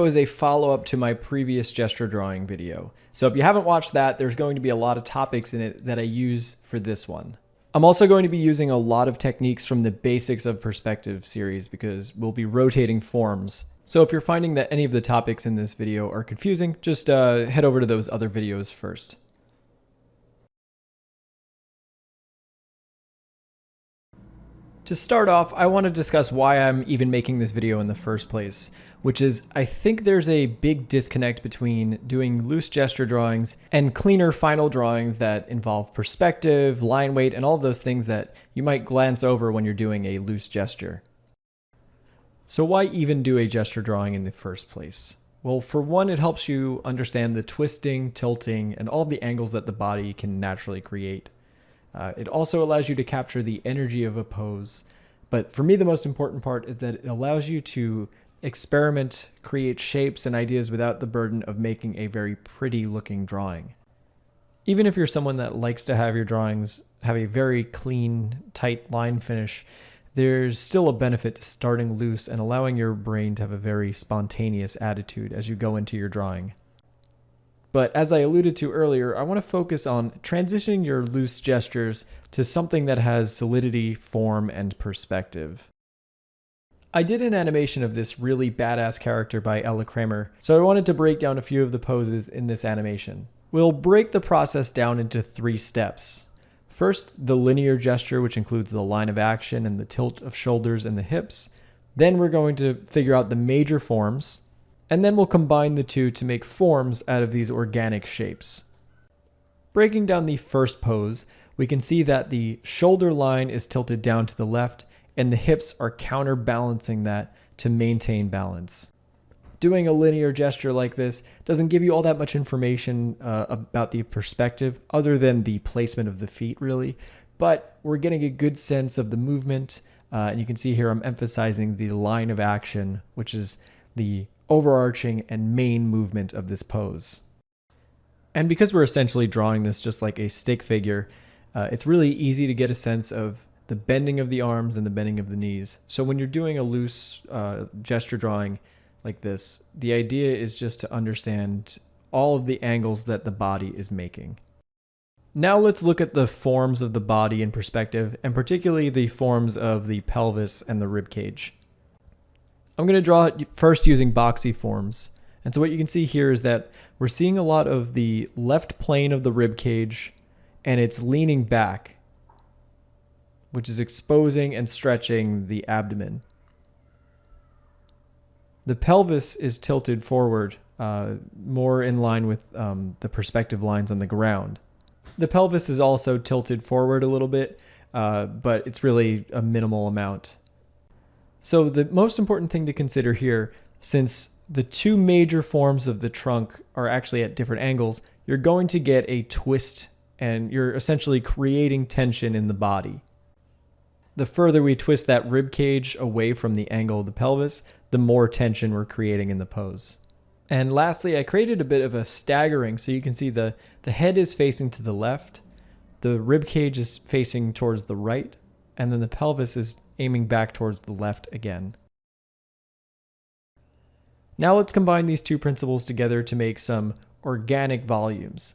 Is a follow-up to my previous gesture drawing video. So if you haven't watched that, there's going to be a lot of topics in it that I use for this one. I'm also going to be using a lot of techniques from the Basics of Perspective series because we'll be rotating forms. So if you're finding that any of the topics in this video are confusing, just head over to those other videos first. To start off, I want to discuss why I'm even making this video in the first place, which is I think there's a big disconnect between doing loose gesture drawings and cleaner final drawings that involve perspective, line weight, and all of those things that you might glance over when you're doing a loose gesture. So why even do a gesture drawing in the first place? Well, for one, it helps you understand the twisting, tilting, and all of the angles that the body can naturally create. It also allows you to capture the energy of a pose, but for me the most important part is that it allows you to experiment, create shapes and ideas without the burden of making a very pretty looking drawing. Even if you're someone that likes to have your drawings have a very clean, tight line finish, there's still a benefit to starting loose and allowing your brain to have a very spontaneous attitude as you go into your drawing. But as I alluded to earlier, I want to focus on transitioning your loose gestures to something that has solidity, form, and perspective. I did an animation of this really badass character by Ella Kramer, so I wanted to break down a few of the poses in this animation. We'll break the process down into 3 steps. First, the linear gesture, which includes the line of action and the tilt of shoulders and the hips. Then we're going to figure out the major forms, and then we'll combine the two to make forms out of these organic shapes. Breaking down the first pose, we can see that the shoulder line is tilted down to the left and the hips are counterbalancing that to maintain balance. Doing a linear gesture like this doesn't give you all that much information about the perspective other than the placement of the feet really, but we're getting a good sense of the movement, and you can see here I'm emphasizing the line of action, which is the overarching and main movement of this pose. And because we're essentially drawing this just like a stick figure, it's really easy to get a sense of the bending of the arms and the bending of the knees. So when you're doing a loose gesture drawing like this, the idea is just to understand all of the angles that the body is making. Now let's look at the forms of the body in perspective, and particularly the forms of the pelvis and the rib cage. I'm going to draw it first using boxy forms. And so what you can see here is that we're seeing a lot of the left plane of the rib cage, and it's leaning back, which is exposing and stretching the abdomen. The pelvis is tilted forward, more in line with the perspective lines on the ground. The pelvis is also tilted forward a little bit, but it's really a minimal amount. So the most important thing to consider here, since the 2 major forms of the trunk are actually at different angles, you're going to get a twist and you're essentially creating tension in the body. The further we twist that rib cage away from the angle of the pelvis, the more tension we're creating in the pose. And lastly, I created a bit of a staggering, so you can see the head is facing to the left, the rib cage is facing towards the right, and then the pelvis is aiming back towards the left again. Now let's combine these 2 principles together to make some organic volumes.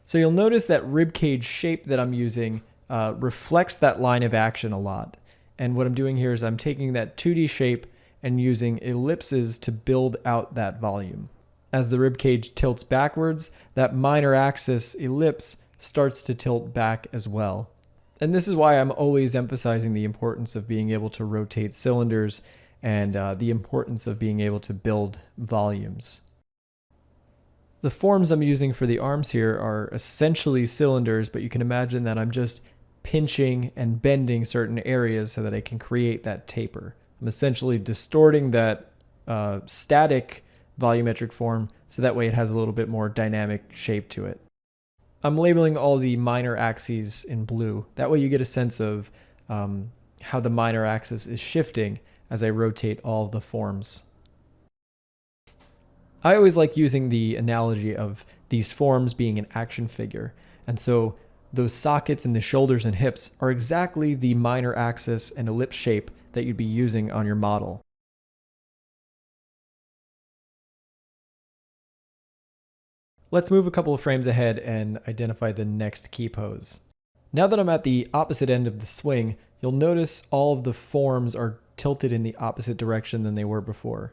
So you'll notice that rib cage shape that I'm using reflects that line of action a lot. And what I'm doing here is I'm taking that 2D shape and using ellipses to build out that volume. As the rib cage tilts backwards, that minor axis ellipse starts to tilt back as well. And this is why I'm always emphasizing the importance of being able to rotate cylinders and the importance of being able to build volumes. The forms I'm using for the arms here are essentially cylinders, but you can imagine that I'm just pinching and bending certain areas so that I can create that taper. I'm essentially distorting that static volumetric form so that way it has a little bit more dynamic shape to it. I'm labeling all the minor axes in blue. That way you get a sense of how the minor axis is shifting as I rotate all of the forms. I always like using the analogy of these forms being an action figure. And so those sockets in the shoulders and hips are exactly the minor axis and ellipse shape that you'd be using on your model. Let's move a couple of frames ahead and identify the next key pose. Now that I'm at the opposite end of the swing, you'll notice all of the forms are tilted in the opposite direction than they were before.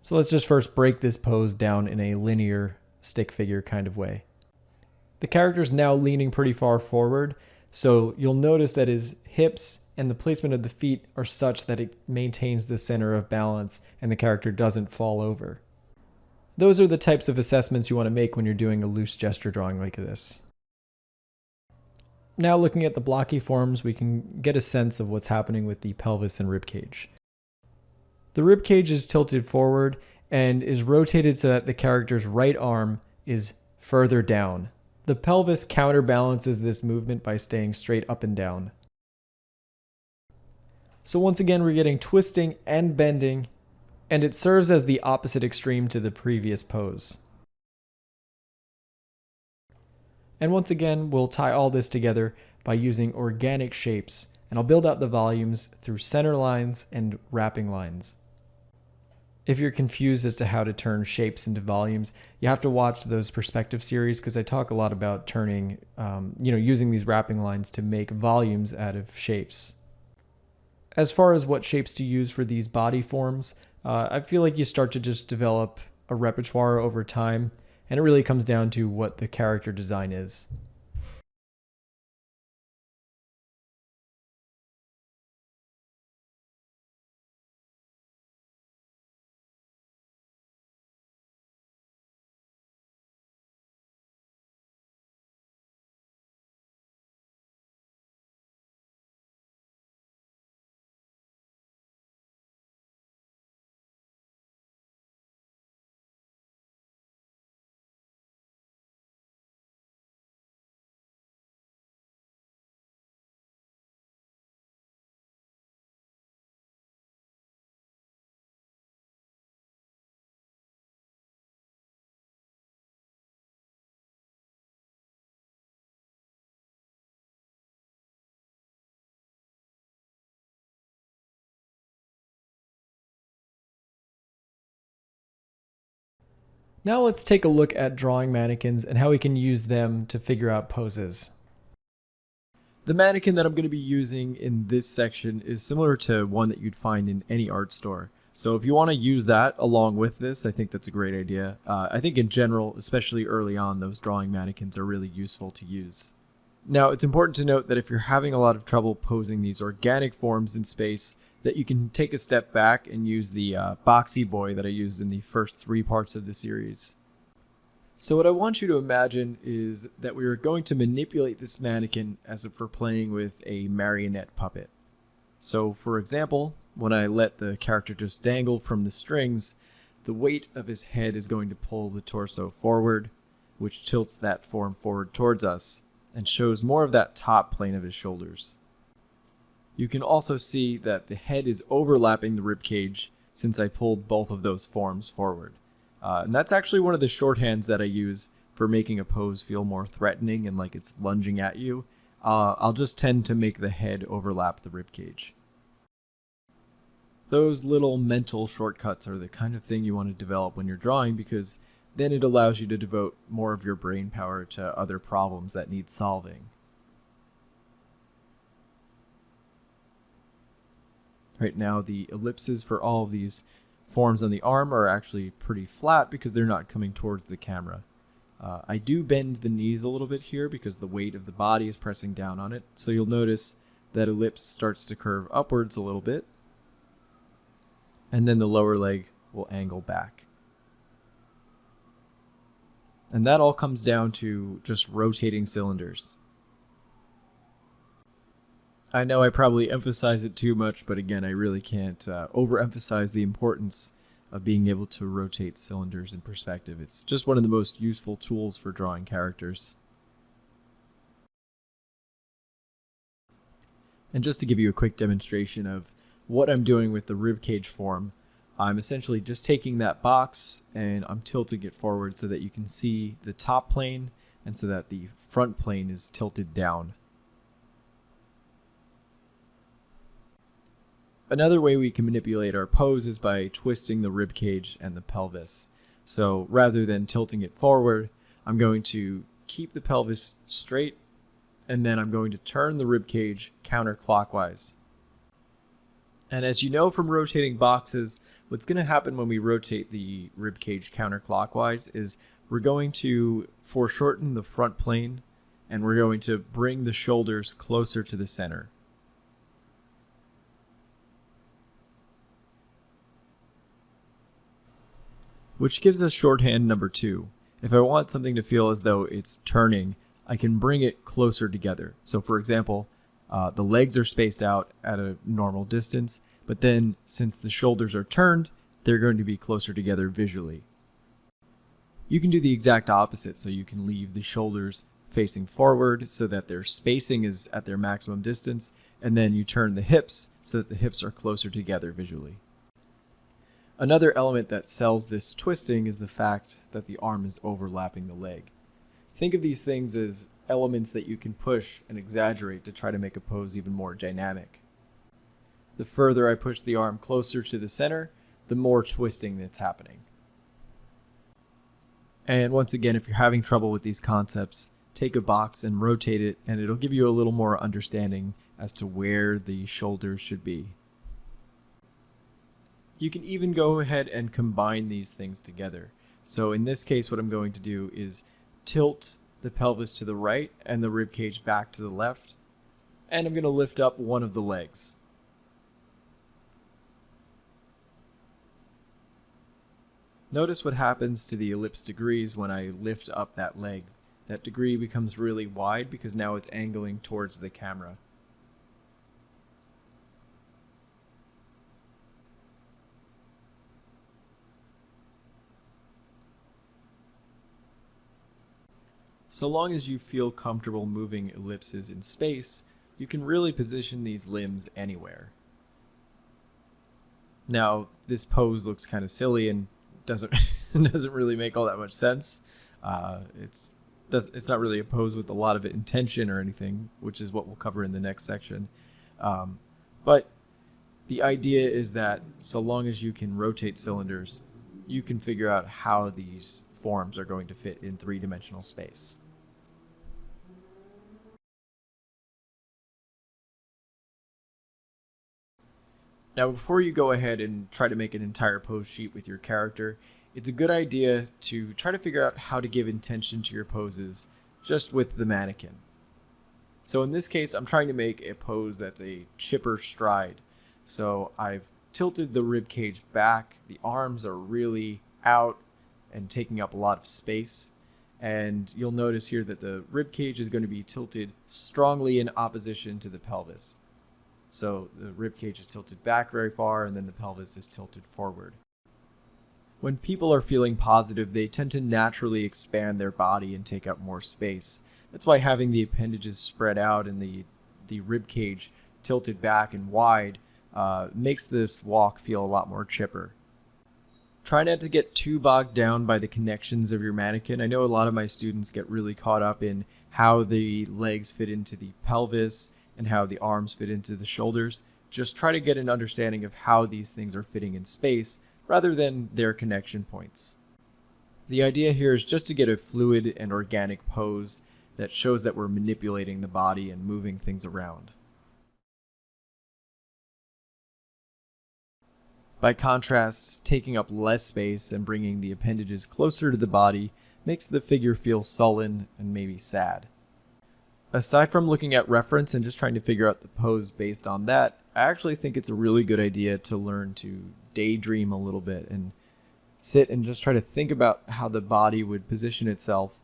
So let's just first break this pose down in a linear stick figure kind of way. The character's now leaning pretty far forward, so you'll notice that his hips and the placement of the feet are such that it maintains the center of balance and the character doesn't fall over. Those are the types of assessments you want to make when you're doing a loose gesture drawing like this. Now looking at the blocky forms, we can get a sense of what's happening with the pelvis and ribcage. The ribcage is tilted forward and is rotated so that the character's right arm is further down. The pelvis counterbalances this movement by staying straight up and down. So once again, we're getting twisting and bending, and it serves as the opposite extreme to the previous pose. And once again, we'll tie all this together by using organic shapes, and I'll build out the volumes through center lines and wrapping lines. If you're confused as to how to turn shapes into volumes, you have to watch those perspective series because I talk a lot about turning, using these wrapping lines to make volumes out of shapes. As far as what shapes to use for these body forms, I feel like you start to just develop a repertoire over time, and it really comes down to what the character design is. Now let's take a look at drawing mannequins and how we can use them to figure out poses. The mannequin that I'm going to be using in this section is similar to one that you'd find in any art store. So if you want to use that along with this, I think that's a great idea. I think in general, especially early on, those drawing mannequins are really useful to use. Now, it's important to note that if you're having a lot of trouble posing these organic forms in space, that you can take a step back and use the boxy boy that I used in the first 3 parts of the series. So what I want you to imagine is that we are going to manipulate this mannequin as if we're playing with a marionette puppet. So for example, when I let the character just dangle from the strings, the weight of his head is going to pull the torso forward, which tilts that form forward towards us and shows more of that top plane of his shoulders. You can also see that the head is overlapping the ribcage since I pulled both of those forms forward. And that's actually one of the shorthands that I use for making a pose feel more threatening and like it's lunging at you. I'll just tend to make the head overlap the ribcage. Those little mental shortcuts are the kind of thing you want to develop when you're drawing because then it allows you to devote more of your brain power to other problems that need solving. Right now, the ellipses for all of these forms on the arm are actually pretty flat because they're not coming towards the camera. I do bend the knees a little bit here because the weight of the body is pressing down on it, so you'll notice that ellipse starts to curve upwards a little bit, and then the lower leg will angle back. And that all comes down to just rotating cylinders. I know I probably emphasize it too much, but again, I really can't overemphasize the importance of being able to rotate cylinders in perspective. It's just one of the most useful tools for drawing characters. And just to give you a quick demonstration of what I'm doing with the ribcage form, I'm essentially just taking that box and I'm tilting it forward so that you can see the top plane and so that the front plane is tilted down. Another way we can manipulate our pose is by twisting the ribcage and the pelvis. So rather than tilting it forward, I'm going to keep the pelvis straight, and then I'm going to turn the rib cage counterclockwise. And as you know from rotating boxes, what's going to happen when we rotate the rib cage counterclockwise is we're going to foreshorten the front plane, and we're going to bring the shoulders closer to the center. Which gives us shorthand number 2. If I want something to feel as though it's turning, I can bring it closer together. So for example, the legs are spaced out at a normal distance, but then since the shoulders are turned, they're going to be closer together visually. You can do the exact opposite, so you can leave the shoulders facing forward so that their spacing is at their maximum distance, and then you turn the hips so that the hips are closer together visually. Another element that sells this twisting is the fact that the arm is overlapping the leg. Think of these things as elements that you can push and exaggerate to try to make a pose even more dynamic. The further I push the arm closer to the center, the more twisting that's happening. And once again, if you're having trouble with these concepts, take a box and rotate it, and it'll give you a little more understanding as to where the shoulders should be. You can even go ahead and combine these things together. So in this case, what I'm going to do is tilt the pelvis to the right and the rib cage back to the left, and I'm going to lift up one of the legs. Notice what happens to the ellipse degrees when I lift up that leg. That degree becomes really wide because now it's angling towards the camera. So long as you feel comfortable moving ellipses in space, you can really position these limbs anywhere. Now, this pose looks kind of silly and doesn't really make all that much sense. It's not really a pose with a lot of intention or anything, which is what we'll cover in the next section. But the idea is that so long as you can rotate cylinders, you can figure out how these forms are going to fit in three-dimensional space. Now, before you go ahead and try to make an entire pose sheet with your character, it's a good idea to try to figure out how to give intention to your poses just with the mannequin. So in this case, I'm trying to make a pose that's a chipper stride. So I've tilted the rib cage back, the arms are really out and taking up a lot of space. And you'll notice here that the rib cage is going to be tilted strongly in opposition to the pelvis. So the rib cage is tilted back very far, and then the pelvis is tilted forward. When people are feeling positive, they tend to naturally expand their body and take up more space. That's why having the appendages spread out and the rib cage tilted back and wide makes this walk feel a lot more chipper. Try not to get too bogged down by the connections of your mannequin. I know a lot of my students get really caught up in how the legs fit into the pelvis and how the arms fit into the shoulders. Just try to get an understanding of how these things are fitting in space rather than their connection points. The idea here is just to get a fluid and organic pose that shows that we're manipulating the body and moving things around. By contrast, taking up less space and bringing the appendages closer to the body makes the figure feel sullen and maybe sad. Aside from looking at reference and just trying to figure out the pose based on that, I actually think it's a really good idea to learn to daydream a little bit and sit and just try to think about how the body would position itself,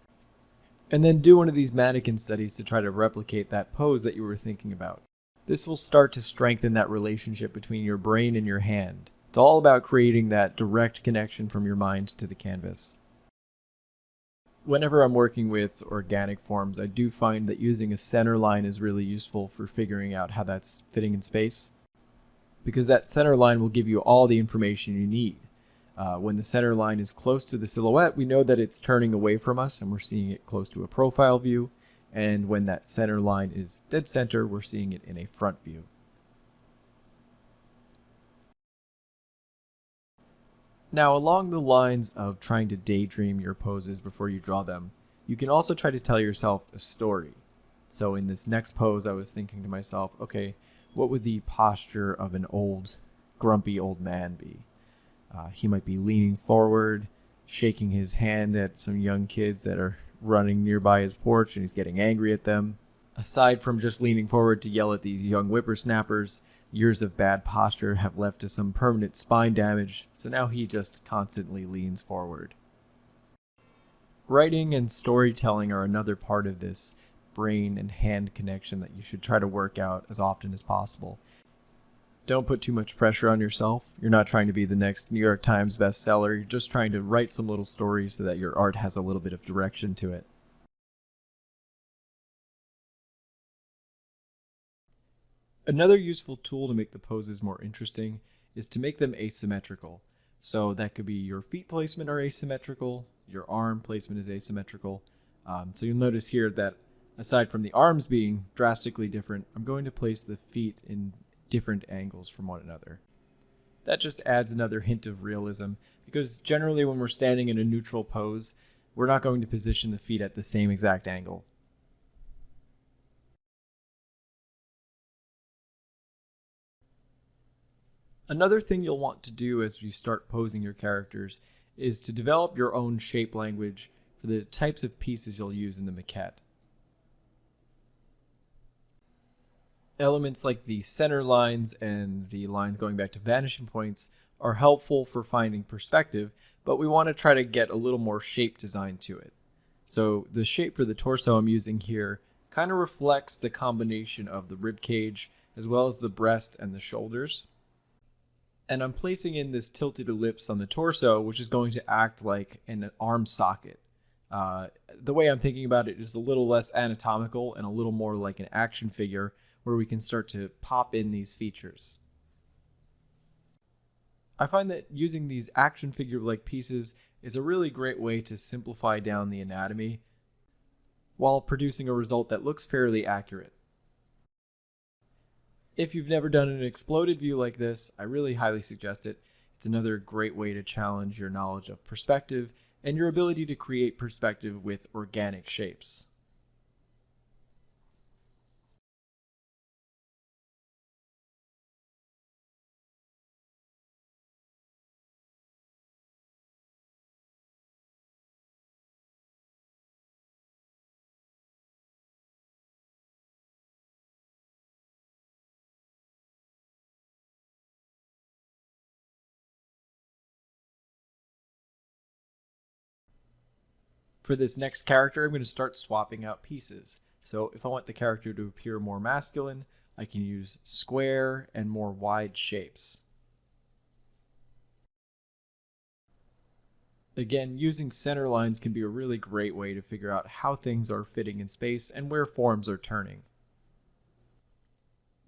and then do one of these mannequin studies to try to replicate that pose that you were thinking about. This will start to strengthen that relationship between your brain and your hand. It's all about creating that direct connection from your mind to the canvas. Whenever I'm working with organic forms, I do find that using a center line is really useful for figuring out how that's fitting in space, because that center line will give you all the information you need. When the center line is close to the silhouette, we know that it's turning away from us and we're seeing it close to a profile view. And when that center line is dead center, we're seeing it in a front view. Now, along the lines of trying to daydream your poses before you draw them, You can also try to tell yourself a story. So in this next pose, I was thinking to myself, okay, what would the posture of an old, grumpy old man be? He might be leaning forward, shaking his hand at some young kids that are running nearby his porch, and he's getting angry at them. Aside from just leaning forward to yell at these young whippersnappers, years of bad posture have left to some permanent spine damage, so now he just constantly leans forward. Writing and storytelling are another part of this brain and hand connection that you should try to work out as often as possible. Don't put too much pressure on yourself. You're not trying to be the next New York Times bestseller. You're just trying to write some little stories so that your art has a little bit of direction to it. Another useful tool to make the poses more interesting is to make them asymmetrical. So that could be your feet placement are asymmetrical, your arm placement is asymmetrical. So you'll notice here that aside from the arms being drastically different, I'm going to place the feet in different angles from one another. That just adds another hint of realism, because generally when we're standing in a neutral pose, we're not going to position the feet at the same exact angle. Another thing you'll want to do as you start posing your characters is to develop your own shape language for the types of pieces you'll use in the maquette. Elements like the center lines and the lines going back to vanishing points are helpful for finding perspective, but we want to try to get a little more shape design to it. So the shape for the torso I'm using here kind of reflects the combination of the rib cage as well as the breast and the shoulders. And I'm placing in this tilted ellipse on the torso, which is going to act like an arm socket. The way I'm thinking about it is a little less anatomical and a little more like an action figure, where we can start to pop in these features. I find that using these action figure-like pieces is a really great way to simplify down the anatomy while producing a result that looks fairly accurate. If you've never done an exploded view like this, I really highly suggest it. It's another great way to challenge your knowledge of perspective and your ability to create perspective with organic shapes. For this next character, I'm going to start swapping out pieces. So if I want the character to appear more masculine, I can use square and more wide shapes. Again, using center lines can be a really great way to figure out how things are fitting in space and where forms are turning.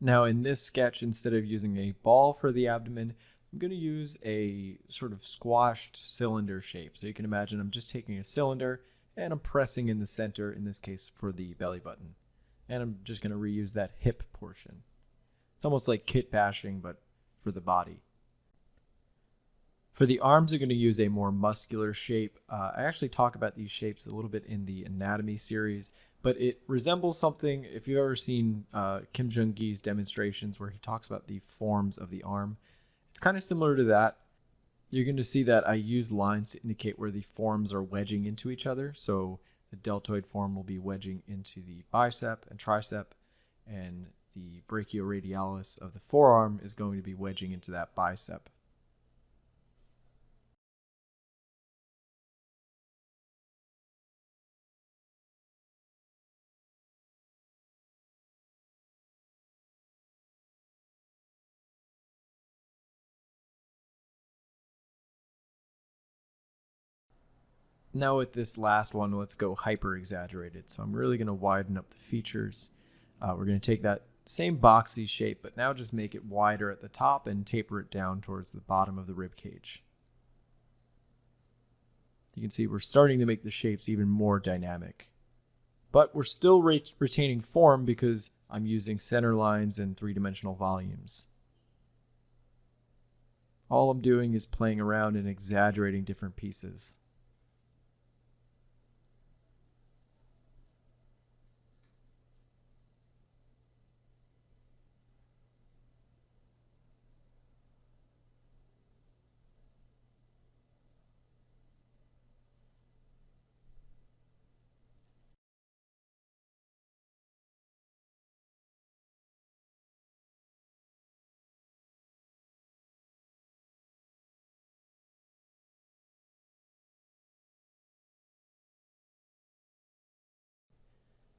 Now in this sketch, instead of using a ball for the abdomen, I'm going to use a sort of squashed cylinder shape. So you can imagine I'm just taking a cylinder and I'm pressing in the center, in this case for the belly button. And I'm just going to reuse that hip portion. It's almost like kit bashing, but for the body. For the arms, I'm going to use a more muscular shape. I actually talk about these shapes a little bit in the anatomy series, but it resembles something, if you've ever seen Kim Jung-gi's demonstrations where he talks about the forms of the arm, it's kind of similar to that. You're going to see that I use lines to indicate where the forms are wedging into each other. So the deltoid form will be wedging into the bicep and tricep, and the brachioradialis of the forearm is going to be wedging into that bicep. Now with this last one, let's go hyper exaggerated. So I'm really going to widen up the features. We're going to take that same boxy shape, but now just make it wider at the top and taper it down towards the bottom of the rib cage. You can see we're starting to make the shapes even more dynamic. But we're still retaining form because I'm using center lines and three-dimensional volumes. All I'm doing is playing around and exaggerating different pieces.